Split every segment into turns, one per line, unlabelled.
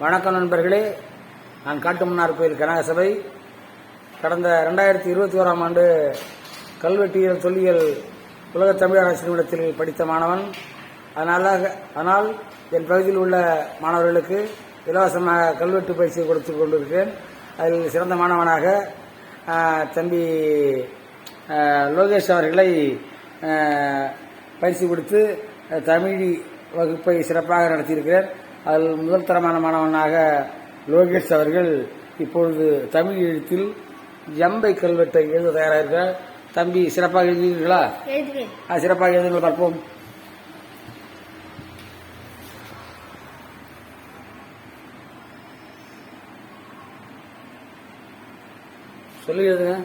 வணக்கம் நண்பர்களே. நான் காட்டுமன்னார் கோயில் கனக சபை கடந்த 2021ஆம் ஆண்டு கல்வெட்டியல் தொல்லியல் உலகத் தமிழ் அரசு நிறுவனத்தில் படித்த மாணவன். ஆனால் என் பகுதியில் உள்ள மாணவர்களுக்கு இலவசமாக கல்வெட்டு பயிற்சி கொடுத்து கொண்டிருக்கிறேன். அதில் சிறந்த மாணவனாக தம்பி லோகேஷ் அவர்களை பயிற்சி கொடுத்து தமிழ் வகுப்பை சிறப்பாக நடத்தியிருக்கிறேன். அதில் முதல் தரமான மாணவனாக லோகேஷ் அவர்கள் இப்பொழுது தமிழ் எழுத்தில் ஜம்பை கல்வெட்டை எழுத தயாராக இருக்கிறார். தம்பி, சிறப்பாக எழுதுவீர்களா? சிறப்பாக எழுதுங்கள் பார்ப்போம். சொல்லி எழுதுங்க.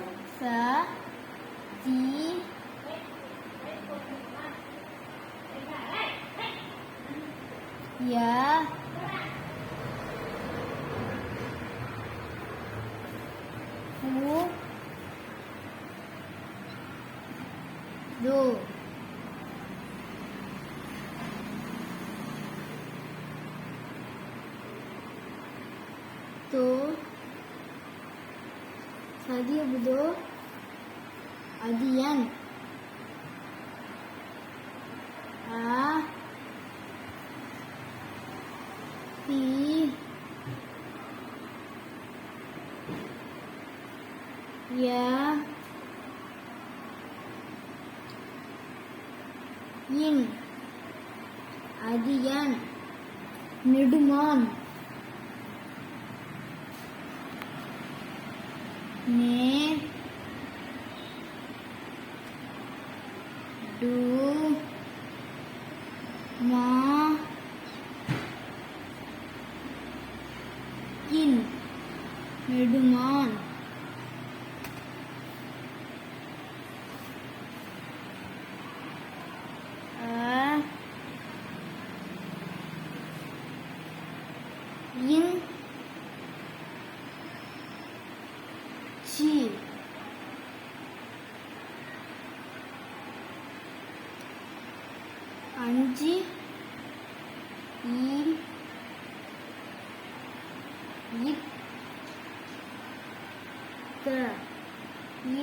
சதியபுதோ அதியன் ஆ தி ய இன் அதியன் நெடுமான் நே டு மா இன் நெடுமான் இன் சி அஞ்சி ஈ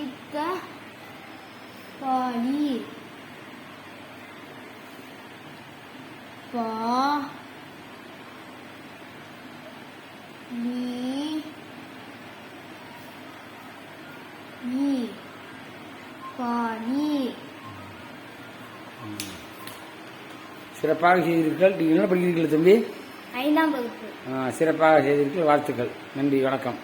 இத்த பாலி பா
சிறப்பாக செய்தீர்கள். நீங்கள் என்ன படிக்கிறீர்கள் தம்பி?
5ஆம் வகுப்பு.
சிறப்பாக செய்தீர்கள். வாழ்த்துக்கள். நன்றி, வணக்கம்.